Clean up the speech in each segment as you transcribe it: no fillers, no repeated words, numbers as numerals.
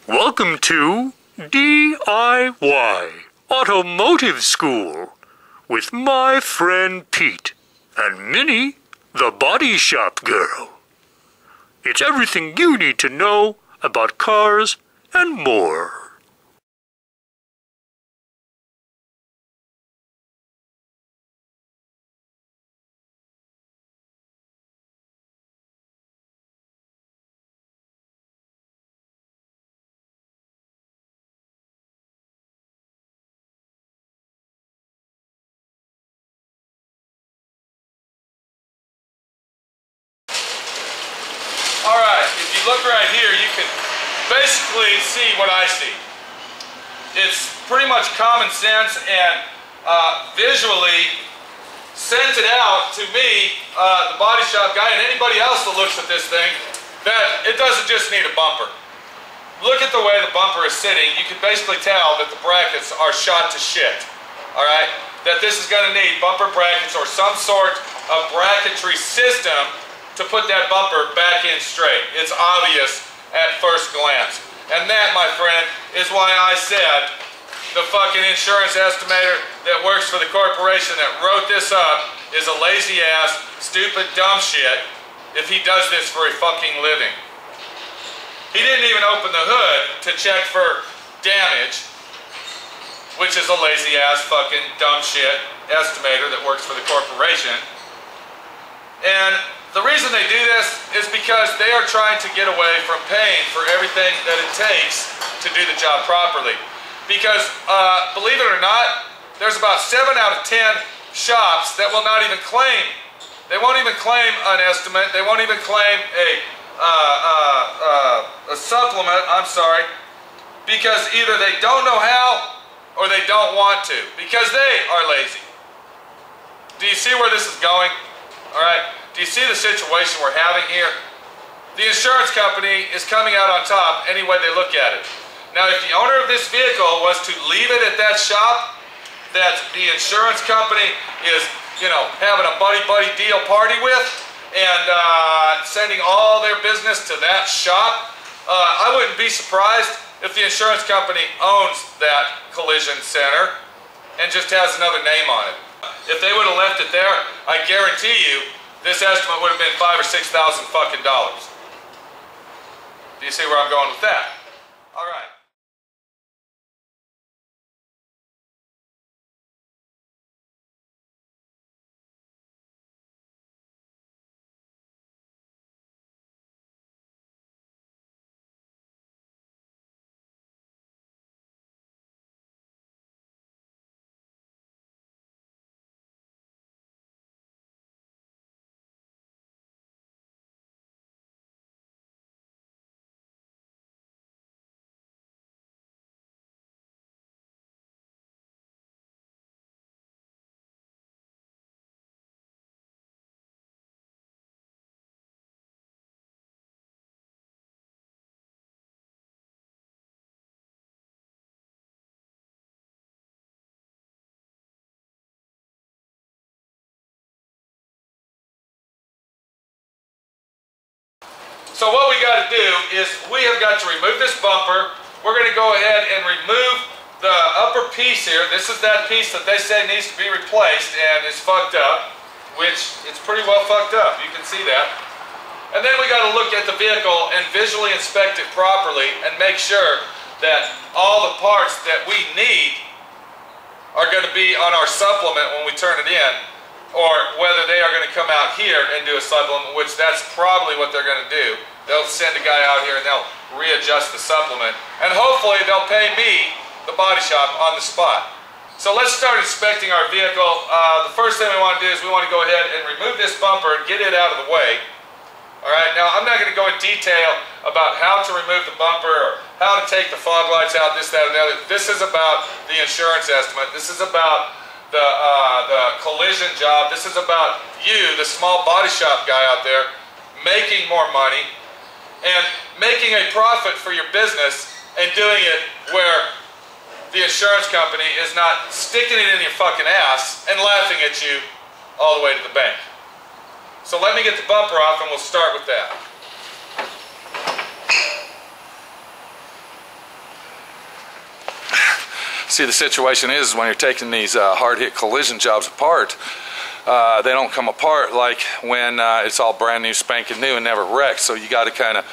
Welcome to D.I.Y. Automotive School with my friend Pete and Minnie, the body shop girl. It's everything you need to know about cars and more. Alright, if you look right here, you can basically see what I see. It's pretty much common sense and visually sends it out to me, the body shop guy, and anybody else that looks at this thing, that it doesn't just need a bumper. Look at the way the bumper is sitting. You can basically tell that the brackets are shot to shit. Alright? That this is going to need bumper brackets or some sort of bracketry system to put that bumper back in straight. It's obvious at first glance. And that, my friend, is why I said the fucking insurance estimator that works for the corporation that wrote this up is a lazy ass, stupid, dumb shit if he does this for a fucking living. He didn't even open the hood to check for damage, which is a lazy ass, fucking, dumb shit estimator that works for the corporation. And the reason they do this is because they are trying to get away from paying for everything that it takes to do the job properly. Because, believe it or not, there's about 7 out of 10 shops that will not even claim. They won't even claim an estimate. They won't even claim a supplement, I'm sorry, because either they don't know how or they don't want to, because they are lazy. Do you see where this is going? All right. Do you see the situation we're having here? The insurance company is coming out on top any way they look at it. Now, if the owner of this vehicle was to leave it at that shop that the insurance company is, you know, having a buddy-buddy deal party with and sending all their business to that shop, I wouldn't be surprised if the insurance company owns that collision center and just has another name on it. If they would have left it there, I guarantee you this estimate would have been $5,000 or $6,000 fucking dollars. Do you see where I'm going with that? All right. So what we got to do is we have got to remove this bumper. We're going to go ahead and remove the upper piece here. This is that piece that they say needs to be replaced and is fucked up, which it's pretty well fucked up. You can see that. And then we got to look at the vehicle and visually inspect it properly and make sure that all the parts that we need are going to be on our supplement when we turn it in, or whether they are going to come out here and do a supplement, which that's probably what they're going to do. They'll send a guy out here and they'll readjust the supplement. And hopefully they'll pay me, the body shop, on the spot. So let's start inspecting our vehicle. The first thing we want to do is we want to go ahead and remove this bumper and get it out of the way. Alright, now I'm not going to go in detail about how to remove the bumper or how to take the fog lights out, this, that, and the other. This is about the insurance estimate. This is about the collision job. This is about you, the small body shop guy out there, making more money and making a profit for your business and doing it where the insurance company is not sticking it in your fucking ass and laughing at you all the way to the bank. So let me get the bumper off and we'll start with that. See, the situation is when you're taking these hard-hit collision jobs apart, they don't come apart like when it's all brand new, spanking new, and never wrecked. So you got to kind of,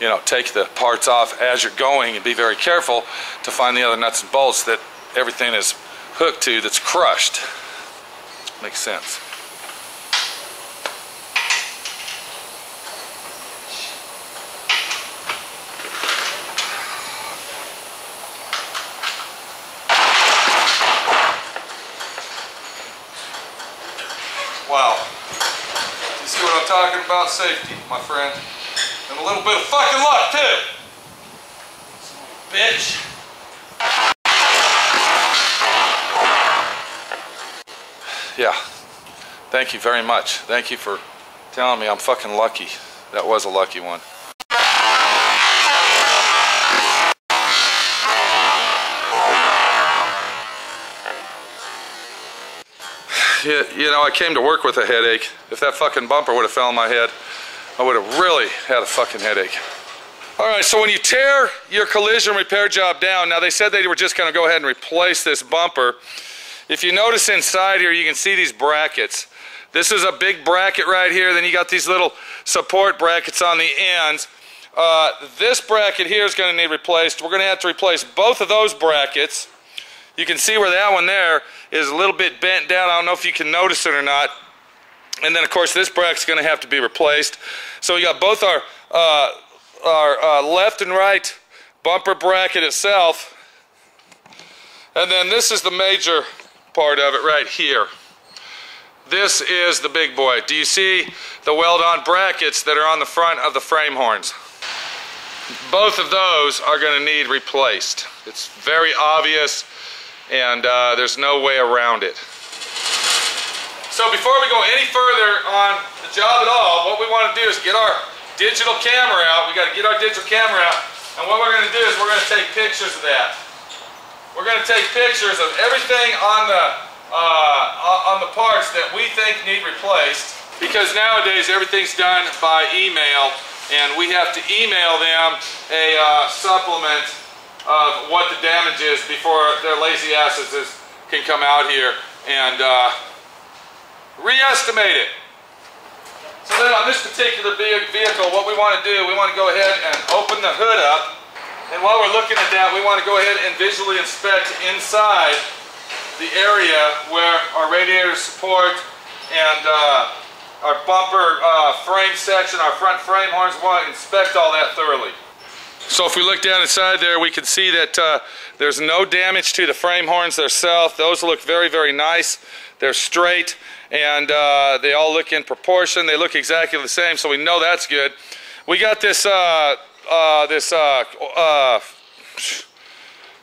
you know, take the parts off as you're going and be very careful to find the other nuts and bolts that everything is hooked to that's crushed. Makes sense. Wow. You see what I'm talking about? Safety, my friend. And a little bit of fucking luck, too. Bitch. Yeah. Thank you very much. Thank you for telling me I'm fucking lucky. That was a lucky one. You know, I came to work with a headache. If that fucking bumper would have fell on my head, I would have really had a fucking headache. Alright, so when you tear your collision repair job down, now they said they were just going to go ahead and replace this bumper. If you notice inside here, you can see these brackets. This is a big bracket right here, then you got these little support brackets on the ends. This bracket here is going to need replaced. We're going to have to replace both of those brackets. You can see where that one there is a little bit bent down. I don't know if you can notice it or not. And then, of course, this bracket's going to have to be replaced. So we got both our left and right bumper bracket itself. And then this is the major part of it right here. This is the big boy. Do you see the weld-on brackets that are on the front of the frame horns? Both of those are going to need replaced. It's very obvious, and there's no way around it. So before we go any further on the job at all, what we want to do is get our digital camera out. We got to get our digital camera out, and what we're going to do is we're going to take pictures of that. We're going to take pictures of everything on the parts that we think need replaced, because nowadays everything's done by email, and we have to email them a supplement of what the damage is before their lazy asses can come out here and re-estimate it. So then on this particular vehicle, what we want to do, we want to go ahead and open the hood up. And while we're looking at that, we want to go ahead and visually inspect inside the area where our radiator support and our bumper frame section, our front frame horns, we want to inspect all that thoroughly. So if we look down inside there, we can see that there's no damage to the frame horns themselves. Those look very, very nice. They're straight, and they all look in proportion. They look exactly the same, so we know that's good. We got this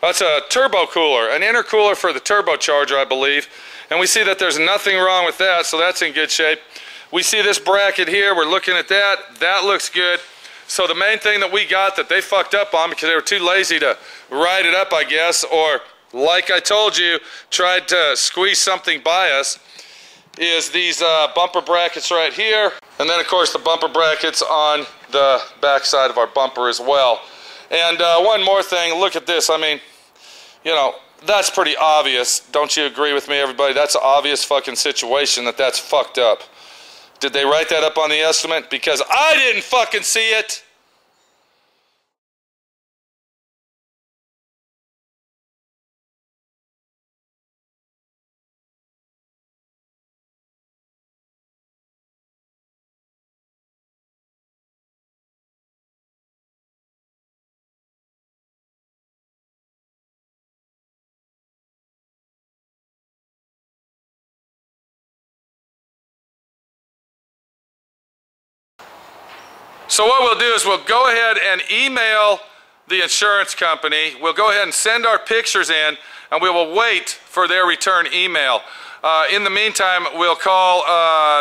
that's a turbo cooler, an intercooler for the turbocharger, I believe. And we see that there's nothing wrong with that, so that's in good shape. We see this bracket here, we're looking at that. That looks good. So the main thing that we got that they fucked up on because they were too lazy to ride it up, I guess, or like I told you, tried to squeeze something by us, is these bumper brackets right here. And then, of course, the bumper brackets on the back side of our bumper as well. And one more thing, look at this. I mean, you know, that's pretty obvious. Don't you agree with me, everybody? That's an obvious fucking situation that's fucked up. Did they write that up on the estimate? Because I didn't fucking see it. So what we'll do is we'll go ahead and email the insurance company. We'll go ahead and send our pictures in, and we will wait for their return email. In the meantime, we'll call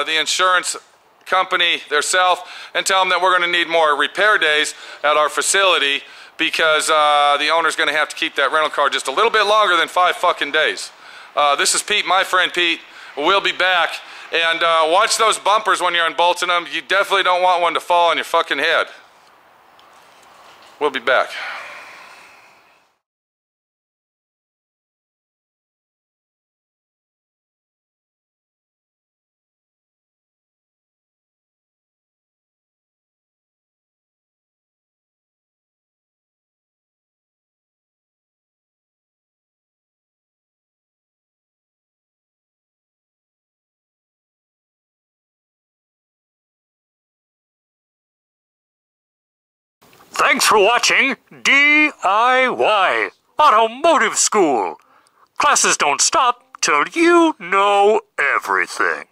the insurance company themselves and tell them that we're going to need more repair days at our facility because the owner's going to have to keep that rental car just a little bit longer than 5 fucking days. This is Pete, my friend Pete. We'll be back. And watch those bumpers when you're unbolting them. You definitely don't want one to fall on your fucking head. We'll be back. Thanks for watching D.I.Y. Automotive School. Classes don't stop till you know everything.